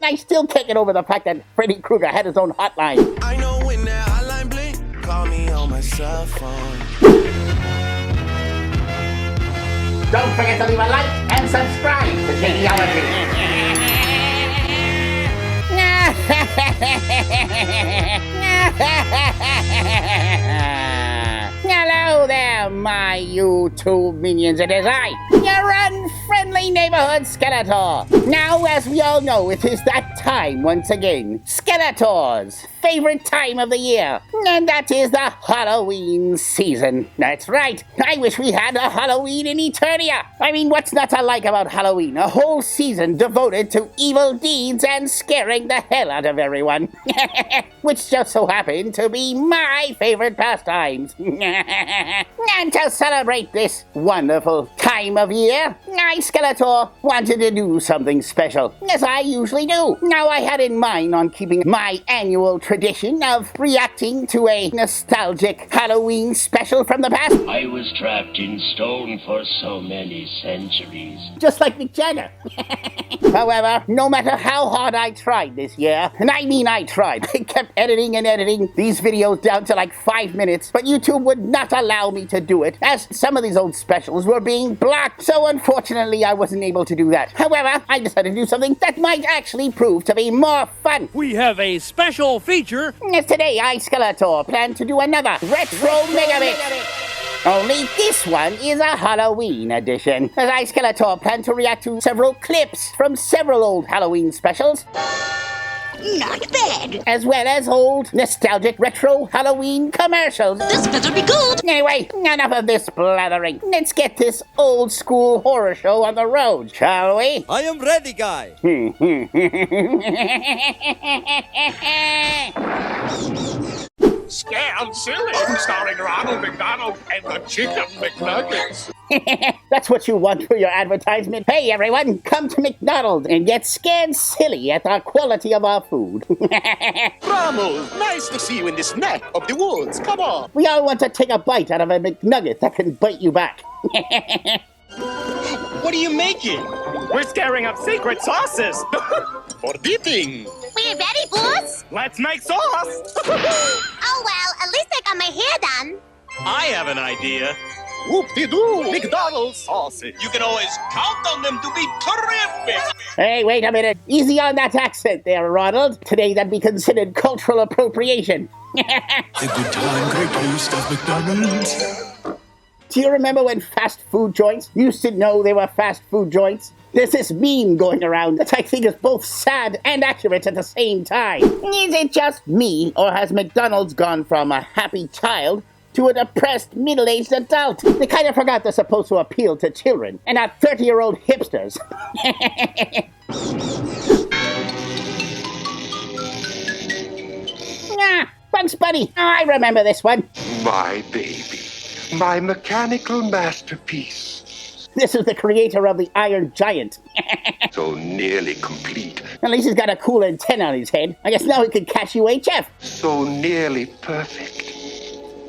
I still can't get over the fact that Freddy Krueger had his own hotline. I know when that hotline blink, call me on my cell phone. Don't forget to leave a like and subscribe to Genealogy. Hello there, my YouTube minions. It is I, your unfriendly neighborhood Skeletor. Now, as we all know, it is that time once again. Skeletor's favorite time of the year, and that is the Halloween season. That's right. I wish we had a Halloween in Eternia. I mean, what's not to like about Halloween? A whole season devoted to evil deeds and scaring the hell out of everyone. Which just so happened to be my favorite pastimes. And to celebrate this wonderful time of year, I Skeletor wanted to do something special, as I usually do. Now, I had in mind on keeping my annual tradition of reacting to a nostalgic Halloween special from the past. I was trapped in stone for so many centuries. Just like Mick Jagger. However, no matter how hard I tried this year, and I mean I tried, I kept editing and editing these videos down to like 5 minutes, but YouTube would not allow me to do it, as some of these old specials were being blocked, so unfortunately I wasn't able to do that. However, I decided to do something that might actually prove to be more fun. We have a special feature. As today, I Skeletor plan to do another Retro Megabit. Only this one is a Halloween edition, as I Skeletor plan to react to several clips from several old Halloween specials. Not bad. As well as old, nostalgic, retro Halloween commercials. This better be good. Anyway, enough of this blathering. Let's get this old school horror show on the road, shall we? I am ready, guy. Scared Silly, starring Ronald McDonald and the Chicken McNuggets. That's what you want for your advertisement. Hey everyone, come to McDonald's and get scared silly at the quality of our food. Ronald, nice to see you in this neck of the woods. Come on. We all want to take a bite out of a McNugget that can bite you back. What are you making? We're scaring up secret sauces for dipping. We're ready, boss. Let's make sauce. Oh, well, at least I got my hair done. I have an idea. Whoop-de-doo, McDonald's sauces. You can always count on them to be terrific. Hey, wait a minute. Easy on that accent there, Ronald. Today that'd be considered cultural appropriation. The good time, great taste of McDonald's. Do you remember when fast food joints used to know they were fast food joints? There's this meme going around that I think is both sad and accurate at the same time. Is it just me, or has McDonald's gone from a happy child to a depressed middle-aged adult? They kind of forgot they're supposed to appeal to children and not 30-year-old hipsters. Bugs Bunny. Oh, I remember this one. My baby. My mechanical masterpiece. This is the creator of the Iron Giant. So nearly complete. At least he's got a cool antenna on his head. I guess now he can catch UHF. So nearly perfect.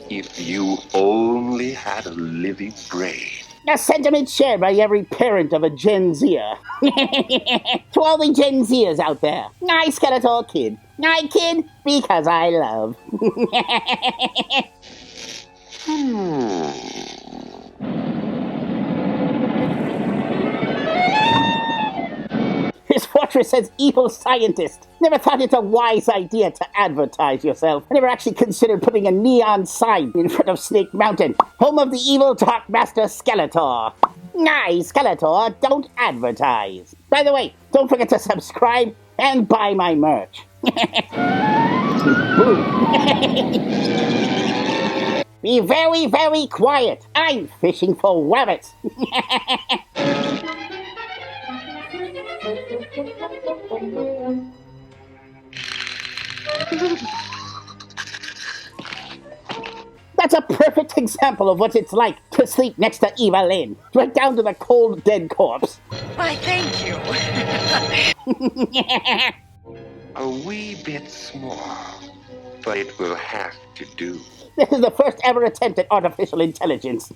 If you only had a living brain. A sentiment shared by every parent of a Gen Zer. To all the Gen Zers out there, I Skeletor kid. I kid because I love. His fortress says evil scientist. Never thought it's a wise idea to advertise yourself. I never actually considered putting a neon sign in front of Snake Mountain, home of the evil Dark Master Skeletor. I, Skeletor, don't advertise. By the way, don't forget to subscribe and buy my merch. Be very, very quiet. I'm fishing for rabbits. That's a perfect example of what it's like to sleep next to Eva Lynn. Right down to the cold, dead corpse. Why, thank you. A wee bit small, but it will have to do. This is the first ever attempt at artificial intelligence.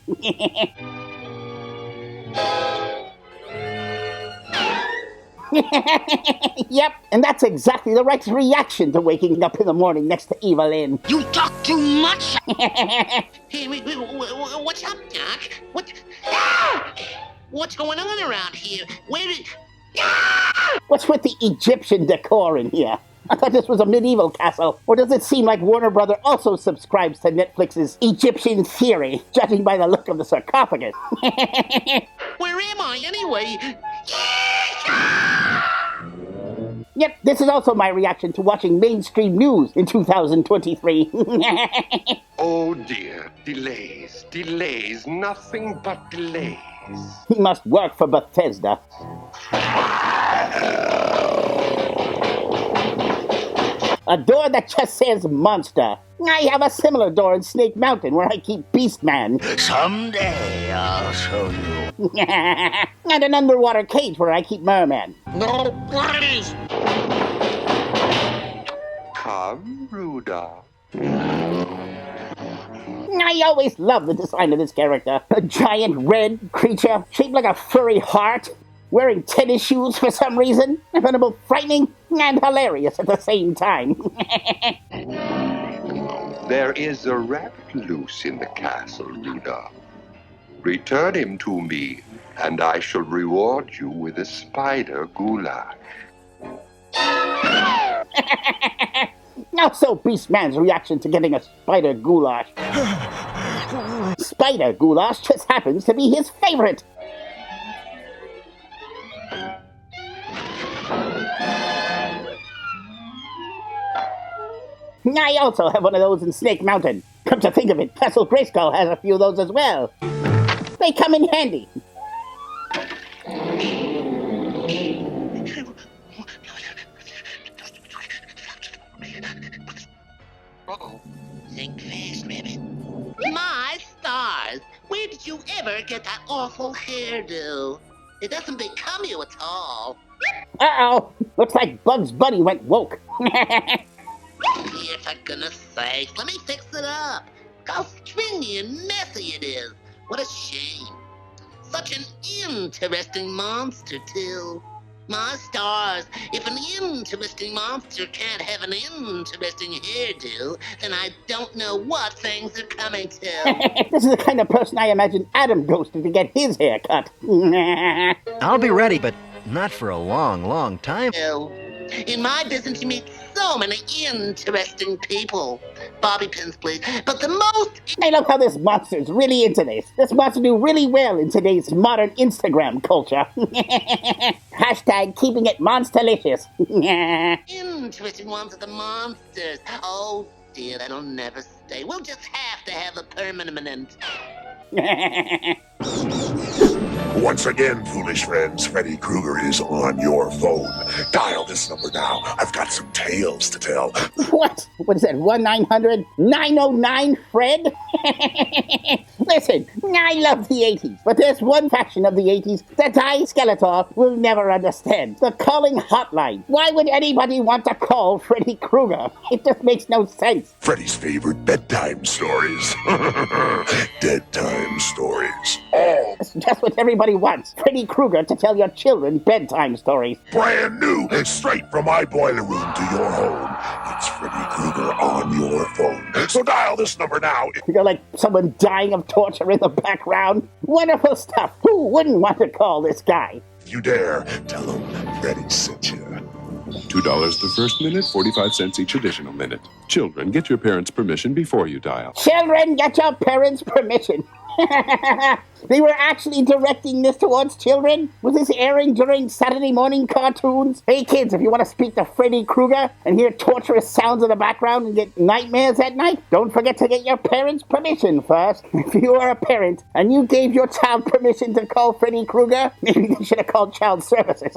Yep, and that's exactly the right reaction to waking up in the morning next to Evelyn. You talk too much. Hey, what's up, Doc? What's going on around here? What's with the Egyptian decor in here? I thought this was a medieval castle. Or does it seem like Warner Brother also subscribes to Netflix's Egyptian theory, judging by the look of the sarcophagus? Where am I, anyway? Yep, this is also my reaction to watching mainstream news in 2023. Oh dear, delays, nothing but delays. He must work for Bethesda. A door that just says monster. I have a similar door in Snake Mountain where I keep Beastman. Someday I'll show you. And an underwater cage where I keep Merman. No, please. Come, Rudolph. I always loved the design of this character. A giant red creature shaped like a furry heart, wearing tennis shoes for some reason. I found it both frightening and hilarious at the same time. There is a rabbit loose in the castle, Rudolph. Return him to me, and I shall reward you with a spider goulash. Also, Beastman's reaction to getting a spider goulash. Spider goulash just happens to be his favorite. I also have one of those in Snake Mountain. Come to think of it, Castle Grayskull has a few of those as well. They come in handy. Uh-oh. Think fast, Rabbit. My stars! Where did you ever get that awful hairdo? It doesn't become you at all. Uh-oh. Looks like Bugs Bunny went woke. Here, for goodness sake, let me fix it up. How stringy and messy it is. What a shame. Such an interesting monster, too. My stars, if an interesting monster can't have an interesting hairdo, then I don't know what things are coming to. This is the kind of person I imagine Adam goes to get his hair cut. I'll be ready, but not for a long, long time. In my business, you meet so many interesting people. Bobby pins, please. But the most... I love how this monster's really into this. This monster do really well in today's modern Instagram culture. Hashtag keeping it monsterlicious. interesting ones are the monsters. Oh, dear, that'll never stay. We'll just have to have a permanent... Once again, foolish friends, Freddy Krueger is on your phone. Dial this number now. I've got some tales to tell. What? What is that, 1-900-909-FRED? Listen, I love the 80s, but there's one faction of the 80s that I Skeletor will never understand. The Calling Hotline. Why would anybody want to call Freddy Krueger? It just makes no sense. Freddy's favorite bedtime stories. Bedtime stories. All That's just what everybody wants. Freddy Krueger to tell your children bedtime stories. brand new, straight from my boiler room to your home. It's Freddy Krueger on your phone. So dial this number now. You're like someone dying of torture in the background. Wonderful stuff. Who wouldn't want to call this guy? If you dare, tell him Freddy sent you. $2 the first minute, 45 cents each additional minute. Children, get your parents' permission before you dial. Children, get your parents' permission. They were actually directing this towards children? Was this airing during Saturday morning cartoons? Hey kids, if you want to speak to Freddy Krueger and hear torturous sounds in the background and get nightmares at night, don't forget to get your parents' permission first. If you are a parent and you gave your child permission to call Freddy Krueger, maybe they should have called child services.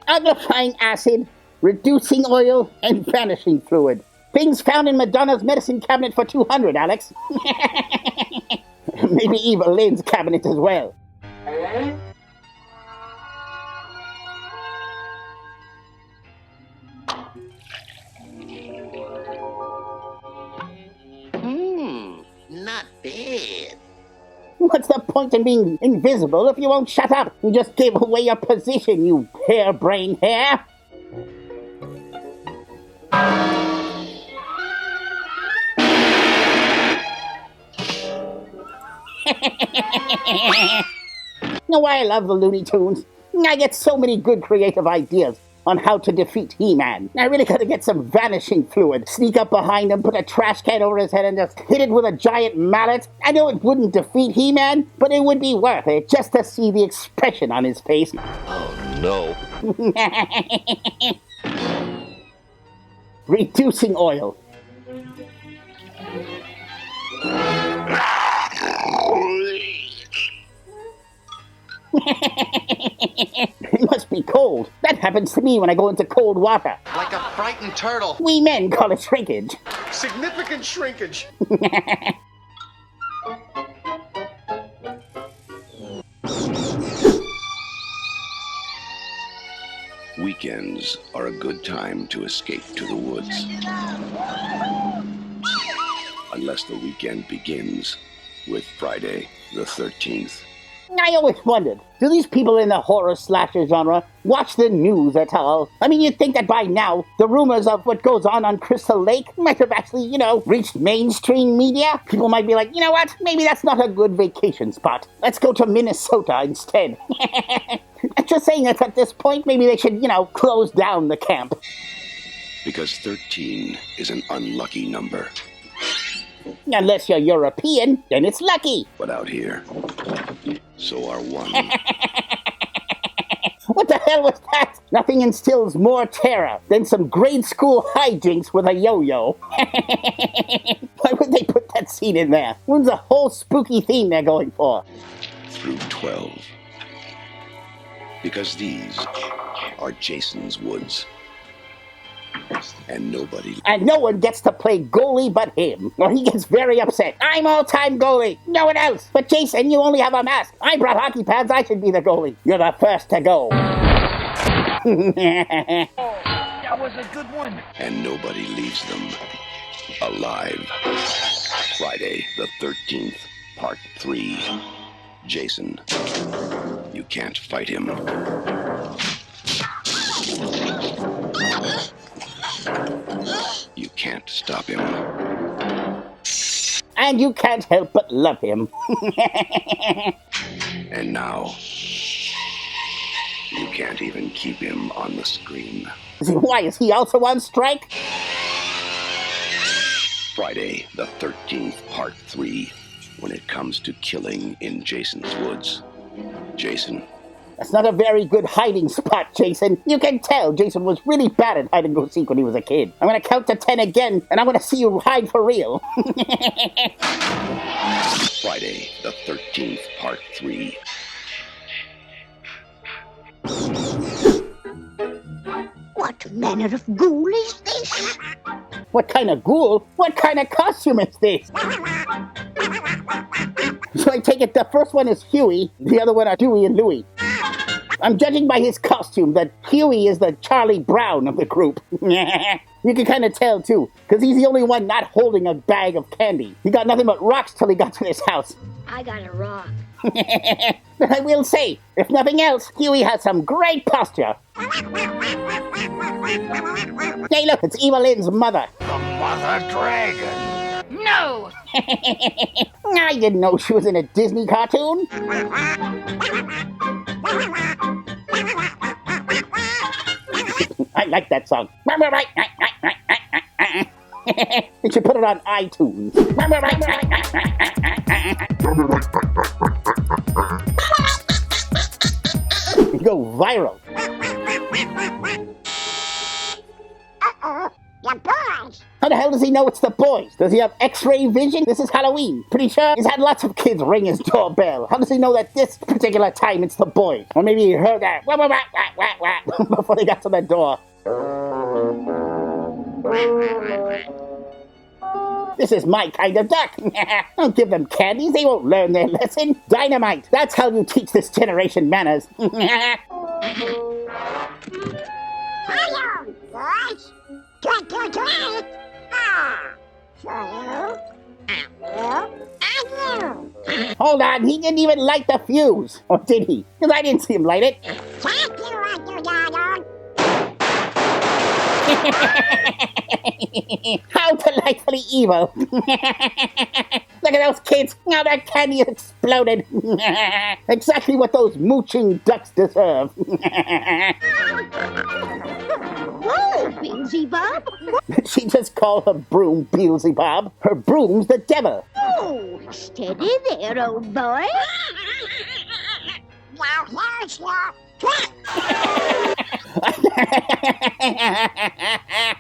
Uglifying acid, reducing oil, and vanishing fluid. Things found in Madonna's medicine cabinet for $200, Alex. Maybe Eva Lynn's cabinet as well. head. What's the point in being invisible if you won't shut up? You just gave away your position, you harebrained hare. You know why I love the Looney Tunes? I get so many good creative ideas on how to defeat He-Man. I really gotta get some vanishing fluid, sneak up behind him, put a trash can over his head and just hit it with a giant mallet. I know it wouldn't defeat He-Man, but it would be worth it just to see the expression on his face. Oh, no. Reducing oil. It must be cold. That happens to me when I go into cold water. Like a frightened turtle. We men call it shrinkage. Significant shrinkage. Weekends are a good time to escape to the woods. Unless the weekend begins with Friday the 13th. I always wondered, do these people in the horror slasher genre watch the news at all? I mean, you'd think that by now, the rumors of what goes on Crystal Lake might have actually, reached mainstream media. People might be like, you know what, maybe that's not a good vacation spot. Let's go to Minnesota instead. I'm just saying that at this point, maybe they should, close down the camp. Because 13 is an unlucky number. Unless you're European, then it's lucky. But out here, so are one. What the hell was that? Nothing instills more terror than some grade school hijinks with a yo-yo. Why would they put that scene in there? When's the whole spooky theme they're going for? Through 12. Because these are Jason's woods. And no one gets to play goalie but him, or he gets very upset. I'm all-time goalie, no one else. But Jason, you only have a mask. I brought hockey pads, I should be the goalie. You're the first to go. That was a good one. And nobody leaves them alive. Friday the 13th, Part 3. Jason, you can't fight him. You can't stop him. And you can't help but love him. And now, you can't even keep him on the screen. Why, is he also on strike? Friday the 13th, Part 3. When it comes to killing in Jason's woods. Jason. That's not a very good hiding spot, Jason. You can tell Jason was really bad at hide-and-go-seek when he was a kid. I'm gonna count to 10 again, and I'm gonna see you hide for real. Friday the 13th, Part 3. What manner of ghoul is this? What kind of ghoul? What kind of costume is this? So I take it the first one is Huey, the other one are Dewey and Louie. I'm judging by his costume that Huey is the Charlie Brown of the group. You can kind of tell, too, because he's the only one not holding a bag of candy. He got nothing but rocks till he got to this house. I got a rock. But I will say, if nothing else, Huey has some great posture. Hey, look, it's Evelyn's mother. The Mother Dragon. No! I didn't know she was in a Disney cartoon. I like that song. You should put it on iTunes. Go viral. Uh-oh, the boys. How the hell does he know it's the boys? Does he have X-ray vision? This is Halloween. Pretty sure he's had lots of kids ring his doorbell. How does he know that this particular time it's the boys? Or maybe he heard that before they got to the door. This is my kind of duck. Don't give them candies. They won't learn their lesson. Dynamite. That's how you teach this generation manners. Hello, boys. Tweet, tweet, tweet. Ah, hello, hello, and Hold on, he didn't even light the fuse. Or did he? Because I didn't see him light it. How delightfully evil. Look at those kids. Now their candy exploded. Exactly what those mooching ducks deserve. Oh, Beelzebub. Did she just call her broom Beelzebub? Her broom's the devil. Oh, steady there, old boy.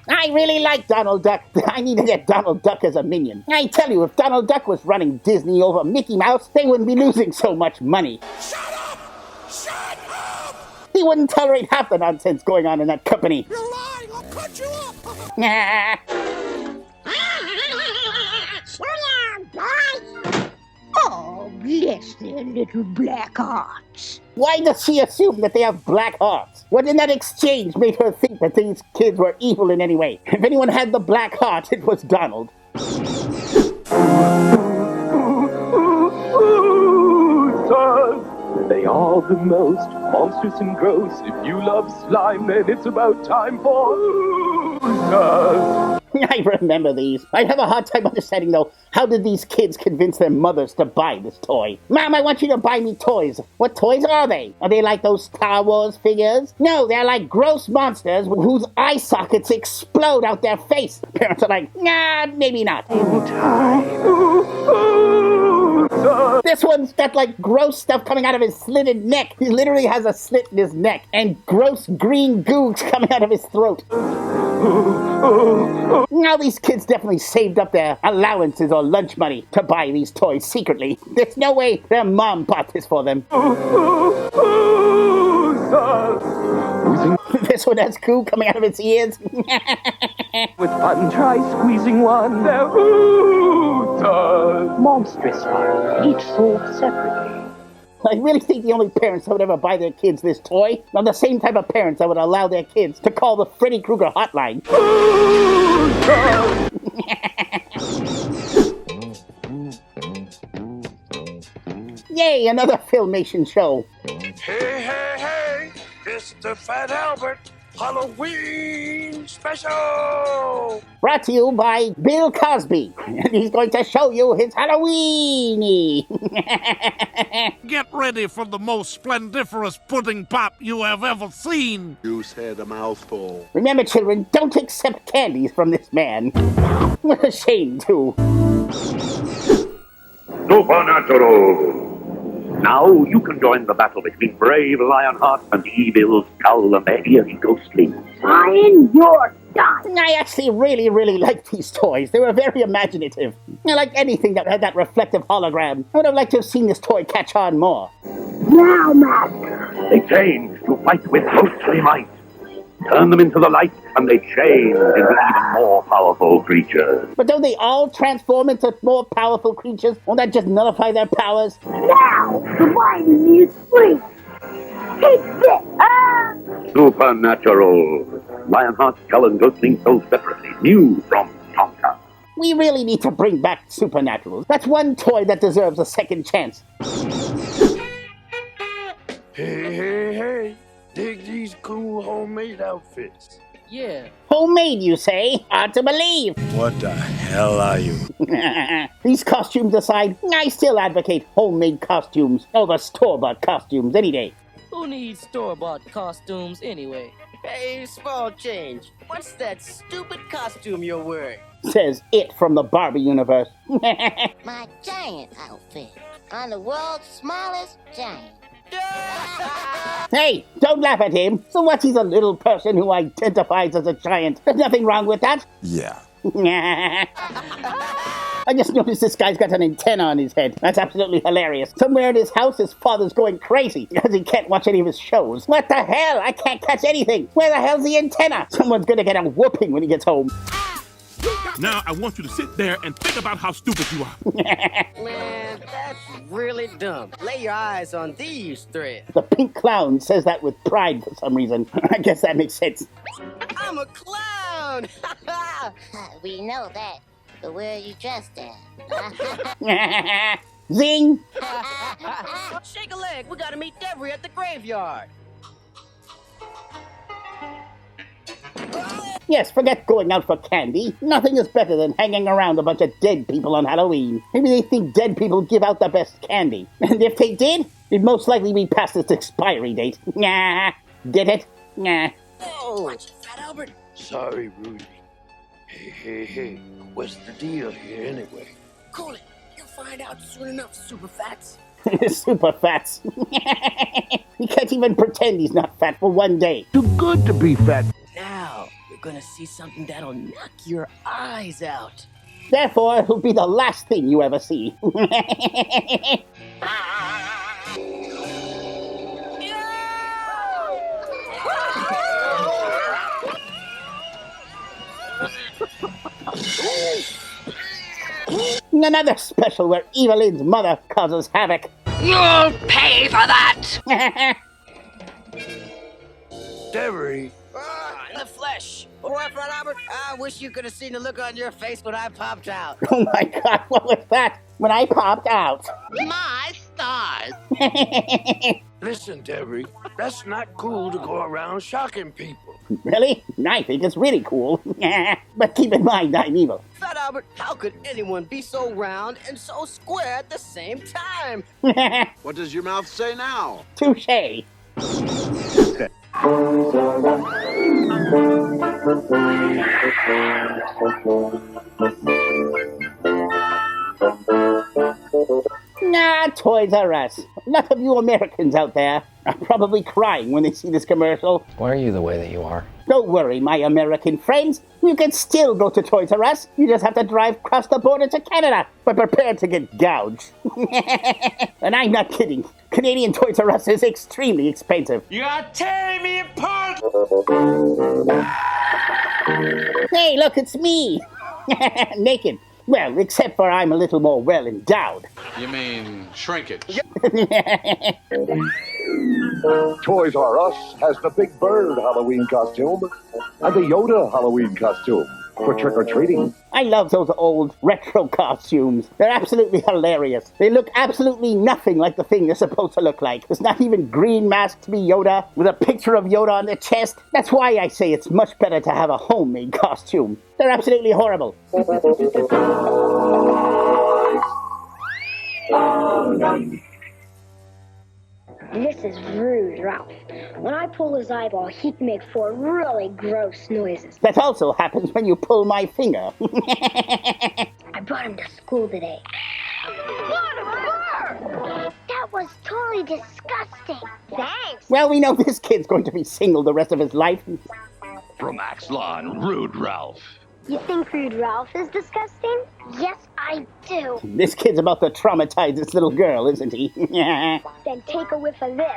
I really like Donald Duck. I need to get Donald Duck as a minion. I tell you, if Donald Duck was running Disney over Mickey Mouse, they wouldn't be losing so much money. Shut up! Shut up! He wouldn't tolerate half the nonsense going on in that company. You're lying! I'll cut you up! Oh, bless their little black hearts. Why does she assume that they have black hearts? What in that exchange made her think that these kids were evil in any way? If anyone had the black heart, it was Donald. They are the most monstrous and gross. If you love slime, then it's about time for I remember these. I have a hard time understanding, though, how did these kids convince their mothers to buy this toy? Mom, I want you to buy me toys. What toys are they? Are they like those Star Wars figures? No, they're like gross monsters whose eye sockets explode out their face. Parents are like, nah, maybe not. This one's got like gross stuff coming out of his slitted neck. He literally has a slit in his neck and gross green goo coming out of his throat. Now these kids definitely saved up their allowances or lunch money to buy these toys secretly. There's no way their mom bought this for them. This one has goo coming out of its ears. with fun, try squeezing one. They're monstrous fun, each sold separately. I really think the only parents that would ever buy their kids this toy are the same type of parents that would allow their kids to call the Freddy Krueger hotline. Yay, another Filmation show. Hey, hey, hey, it's the Fat Albert Halloween special! Brought to you by Bill Cosby. And he's going to show you his Halloweeny. Get ready for the most splendiferous pudding pop you have ever seen. You said a mouthful. Remember, children, don't accept candies from this man. What a shame, too. Supernatural! Now you can join the battle between brave Lionheart and evil Calling Ghostly. Brian, you're done. I actually really like these toys. They were very imaginative. I like anything that had that reflective hologram. I would have liked to have seen this toy catch on more. Now, Master. They change to fight with ghostly might. Turn them into the light, and they change into even more powerful creatures. But don't they all transform into more powerful creatures? Won't that just nullify their powers? Now, the mighty is free. Take this. Supernatural. Lionheart, Skull, and Ghostling sold separately. New from Tonka. We really need to bring back Supernaturals. That's one toy that deserves a second chance. Hey, hey, hey, dig these cool homemade outfits. Yeah. Homemade, you say? Hard to believe. What the hell are you? These costumes aside, I still advocate homemade costumes over store-bought costumes any day. Who needs store-bought costumes anyway? Hey, small change. What's that stupid costume you're wearing? Says it from the Barbie universe. My giant outfit. I'm the world's smallest giant. Hey, don't laugh at him. So what, he's a little person who identifies as a giant. There's nothing wrong with that. Yeah. I just noticed this guy's got an antenna on his head. That's absolutely hilarious. Somewhere in his house, his father's going crazy because he can't watch any of his shows. What the hell? I can't catch anything. Where the hell's the antenna? Someone's gonna get a whooping when he gets home. Now I want you to sit there and think about how stupid you are. Man, that's really dumb. Lay your eyes on these threads. The pink clown says that with pride for some reason. I guess that makes sense. I'm a clown! We know that. But where are you dressed at? Zing! Shake a leg. We gotta meet Devery at the graveyard. Yes, forget going out for candy. Nothing is better than hanging around a bunch of dead people on Halloween. Maybe they think dead people give out the best candy. And if they did, it'd most likely be past its expiry date. Nah. Get it? Nah. Oh, watch it, Fat Albert. Sorry, Rudy. Hey. What's the deal here anyway? Cool it. You'll find out soon enough, super fats. Super fats. He can't even pretend he's not fat for one day. Too good to be fat. Now, you're gonna see something that'll knock your eyes out. Therefore, it'll be the last thing you ever see. Another special where Evelyn's mother causes havoc. You'll pay for that! Devery. In the flesh. What, Fat Albert? I wish you could have seen the look on your face when I popped out. Oh my God, what was that? When I popped out. My stars. Listen, Devery, that's not cool to go around shocking people. Really? I think it's really cool. But keep in mind, I'm evil. Fat Albert, how could anyone be so round and so square at the same time? What does your mouth say now? Touché. Nah, Toys R Us. A lot of you Americans out there are probably crying when they see this commercial. Why are you the way that you are? Don't worry, my American friends. You can still go to Toys R Us. You just have to drive across the border to Canada. But prepare to get gouged. And I'm not kidding. Canadian Toys R Us is extremely expensive. You are tearing me apart! Hey, look, it's me. Naked. Well, except for I'm a little more well-endowed. You mean shrinkage? Toys R Us has the Big Bird Halloween costume and the Yoda Halloween costume for trick-or-treating. I love those old retro costumes. They're absolutely hilarious. They look absolutely nothing like the thing they're supposed to look like. There's not even green mask to be Yoda with a picture of Yoda on the chest. That's why I say it's much better to have a homemade costume. They're absolutely horrible. This is rude, Ralph. When I pull his eyeball, he can make 4 really gross noises. That also happens when you pull my finger. I brought him to school today. What a bird! That was totally disgusting. Thanks. Well, we know this kid's going to be single the rest of his life. From Axlon, Rude Ralph. You think Rude Ralph is disgusting? Yes, I do. This kid's about to traumatize this little girl, isn't he? Then take a whiff of this.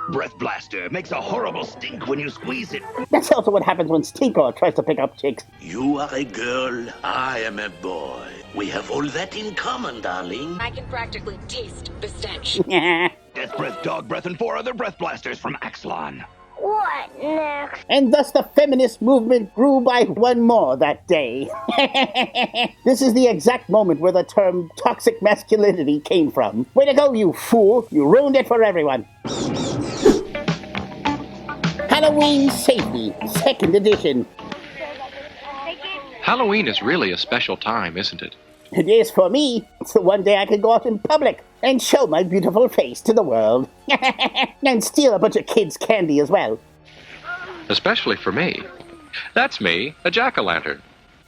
Breath Blaster makes a horrible stink when you squeeze it. That's also what happens when Stinkor tries to pick up chicks. You are a girl, I am a boy. We have all that in common, darling. I can practically taste the stench. Death Breath, Dog Breath, and 4 other Breath Blasters from Axlon. What next? And thus the feminist movement grew by 1 more that day. This is the exact moment where the term toxic masculinity came from. Way to go, you fool! You ruined it for everyone. Halloween Safety, 2nd edition. Halloween is really a special time, isn't it? It is for me. It's the one day I can go out in public and show my beautiful face to the world. And steal a bunch of kids' candy as well. Especially for me. That's me, a jack-o'-lantern.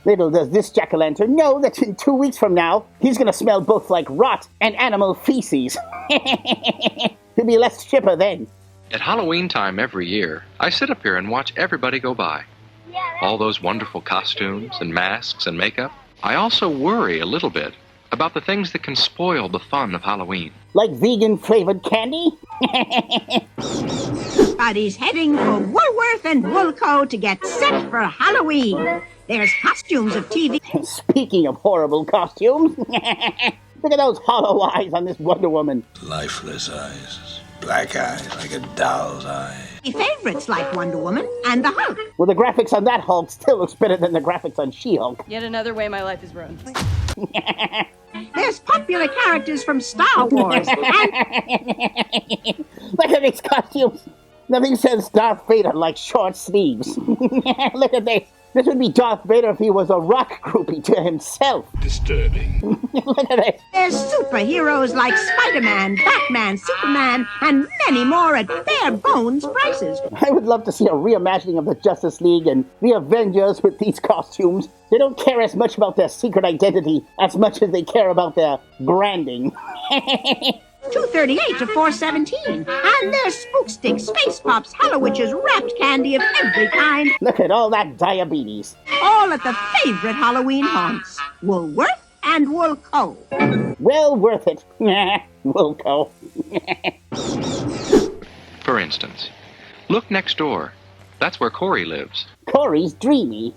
Little does this jack-o'-lantern know that in 2 weeks from now, he's going to smell both like rot and animal feces. He'll be less chipper then. At Halloween time every year, I sit up here and watch everybody go by. All those wonderful costumes and masks and makeup. I also worry a little bit about the things that can spoil the fun of Halloween. Like vegan-flavored candy? Everybody's heading for Woolworth and Woolco to get set for Halloween. There's costumes of TV. Speaking of horrible costumes, look at those hollow eyes on this Wonder Woman. Lifeless eyes. Black eyes like a doll's eye. Favorites like Wonder Woman and the Hulk. Well, the graphics on that Hulk still looks better than the graphics on She-Hulk. Yet another way my life is ruined. There's popular characters from Star Wars. And look at these costumes. Nothing says Darth Vader like short sleeves. Look at this. This would be Darth Vader if he was a rock groupie to himself. Disturbing. Look at this. there's superheroes like Spider-Man, Batman, Superman, and many more at bare bones prices. I would love to see a reimagining of the Justice League and the Avengers with these costumes. They don't care as much about their secret identity as much as they care about their branding. $2.38 to $4.17. And there's Spook Sticks, Space Pops, Hallowitches, wrapped candy of every kind. Look at all that diabetes. All at the favorite Halloween haunts, Woolworth and Woolco. Well worth it. Woolco. For instance, look next door. That's where Corey lives. Corey's dreamy.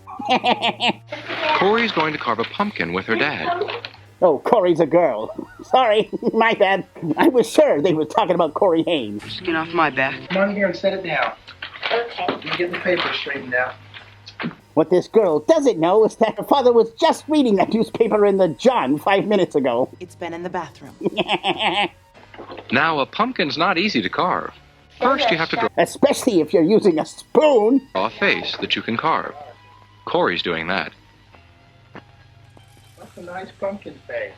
Corey's going to carve a pumpkin with her dad. Oh, Corey's a girl. Sorry, my bad. I was sure they were talking about Corey Haim. Just get off my back. Come on here and set it down. Okay. You get the paper straightened out. What this girl doesn't know is that her father was just reading that newspaper in the John 5 minutes ago. It's been in the bathroom. Now, a pumpkin's not easy to carve. First, you have to draw Especially if you're using a spoon. a face that you can carve. Corey's doing that. That's a nice pumpkin face.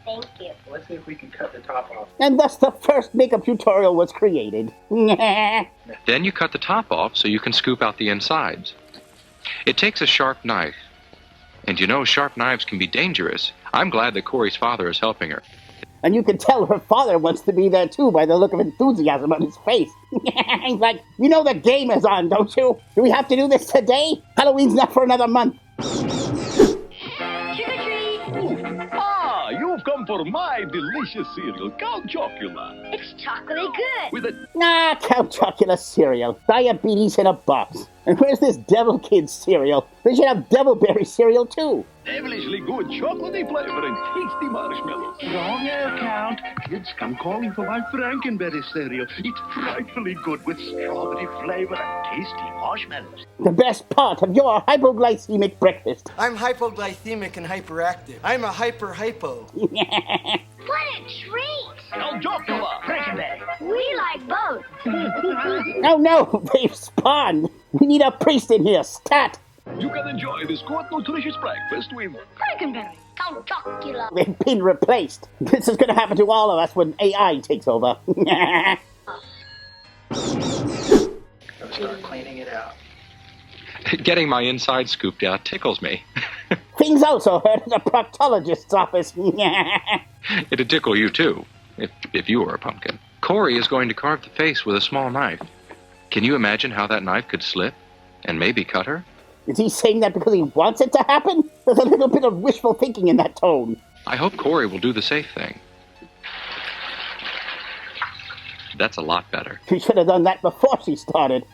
Thank you. Let's see if we can cut the top off. And thus the first makeup tutorial was created. Then you cut the top off so you can scoop out the insides. It takes a sharp knife. And you know sharp knives can be dangerous. I'm glad that Corey's father is helping her. And you can tell her father wants to be there too by the look of enthusiasm on his face. He's like, you know the game is on, don't you? Do we have to do this today? Halloween's not for another month. Ah, you've come for my delicious cereal, Count Chocula. It's chocolatey good. With a... Count Chocula cereal. Diabetes in a box. And where's this Devil Kids cereal? They should have Devilberry cereal too. devilishly good chocolatey flavor and tasty marshmallows. Wrong air count. Kids come calling for my Frankenberry cereal. It's frightfully good with strawberry flavor and tasty marshmallows. The best part of your hypoglycemic breakfast. I'm hypoglycemic and hyperactive. I'm a hypo. What a treat! Count Chocula, Frankenberry. We like both. Oh no, they've spawned. We need a priest in here, stat. You can enjoy this good, nutritious breakfast with Frankenberry. Count Chocula. They've been replaced. This is going to happen to all of us when AI takes over. Let's start cleaning it out. Getting my inside scooped out tickles me. Things also hurt at the proctologist's office. It'd tickle you too, if you were a pumpkin. Corey is going to carve the face with a small knife. Can you imagine how that knife could slip and maybe cut her? Is he saying that because he wants it to happen? There's a little bit of wishful thinking in that tone. I hope Corey will do the safe thing. That's a lot better. She should have done that before she started.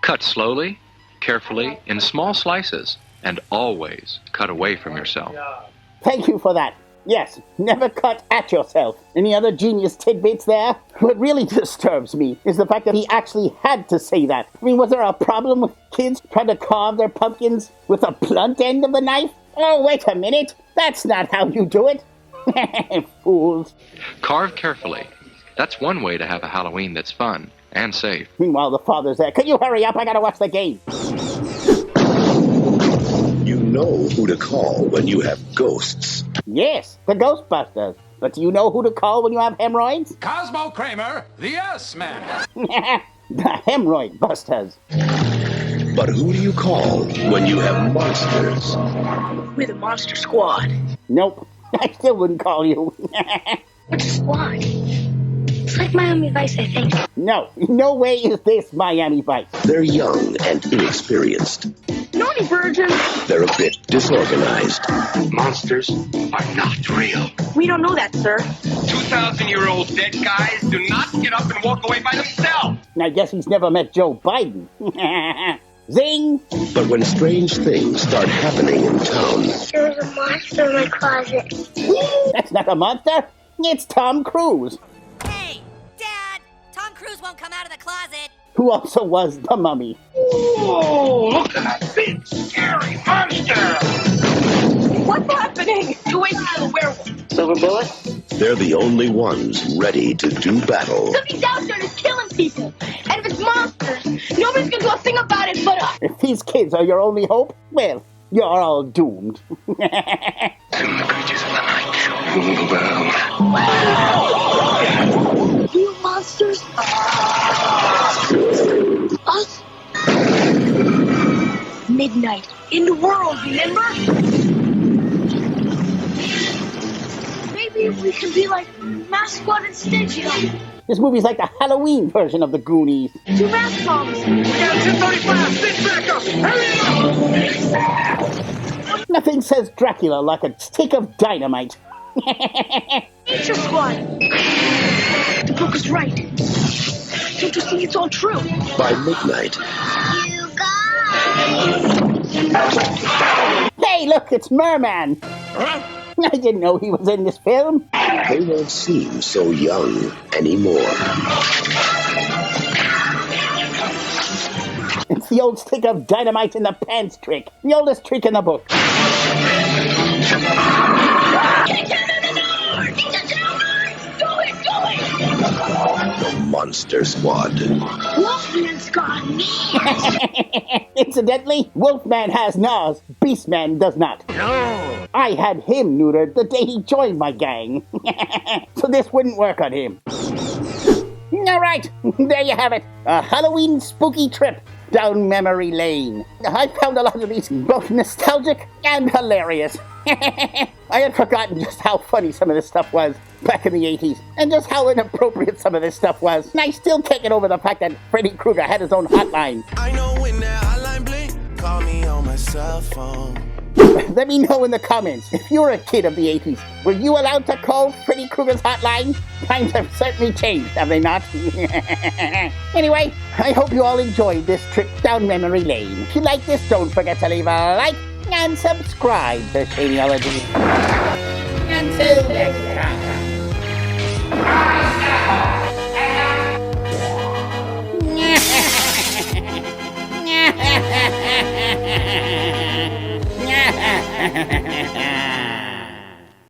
Cut slowly, carefully, in small slices, and always cut away from yourself. Thank you for that. Yes, never cut at yourself. Any other genius tidbits there? What really disturbs me is the fact that he actually had to say that. I mean, was there a problem with kids trying to carve their pumpkins with the blunt end of the knife? Oh, wait a minute. That's not how you do it. Fools. Carve carefully. That's one way to have a Halloween that's fun and safe. Meanwhile, the father's there. Can you hurry up? I gotta watch the game. You know who to call when you have ghosts. Yes, the Ghostbusters. But do you know who to call when you have hemorrhoids? Cosmo Kramer, the Yes Man. The Hemorrhoid Busters. But who do you call when you have monsters? We're the Monster Squad. Nope, I still wouldn't call you. What's a squad? It's like Miami Vice, I think. No way is this Miami Vice. They're young and inexperienced. Naughty virgin. They're a bit disorganized. Monsters are not real. We don't know that, sir. 2,000-year-old dead guys do not get up and walk away by themselves. I guess he's never met Joe Biden. Zing! But when strange things start happening in town... There's a monster in my closet. That's not a monster. It's Tom Cruise. Hey, Dad! Tom Cruise won't come out of the closet. Who also was the Mummy. Whoa, look at that big, scary monster! What's happening? You wasted a werewolf. Silver bullet? They're the only ones ready to do battle. Something's out there that's killing people. And if it's monsters, nobody's gonna do a thing about it but us. If these kids are your only hope, well, you're all doomed. Soon the creatures of the night shall rule the world. You monsters? Us? Midnight. In the world, remember? Maybe we can be like mascot instead, you know? This movie's like the Halloween version of the Goonies. 2 mask bombs. We got 1035. Stick back up. Hurry up! Nothing says Dracula like a stick of dynamite. Nature Squad. The book is right. Don't you see it's all true? By midnight. You guys! Hey, look, it's Merman. Huh? I didn't know he was in this film. They won't seem so young anymore. It's the old stick of dynamite in the pants trick. The oldest trick in the book. The Monster Squad. Wolfman's got me. Incidentally, Wolfman has naws, Beastman does not. No. I had him neutered the day he joined my gang. So this wouldn't work on him. Alright, there you have it. A Halloween spooky trip down memory lane. I found a lot of these both nostalgic and hilarious. I had forgotten just how funny some of this stuff was back in the 80s, and just how inappropriate some of this stuff was. And I still can't get over the fact that Freddy Krueger had his own hotline. I know when that hotline blink, call me on my cell phone. Let me know in the comments, if you're a kid of the 80s, were you allowed to call Freddy Krueger's hotline? Times have certainly changed, have they not? Anyway, I hope you all enjoyed this trip down memory lane. If you like this, don't forget to leave a like and subscribe to Shadyology. Until next time.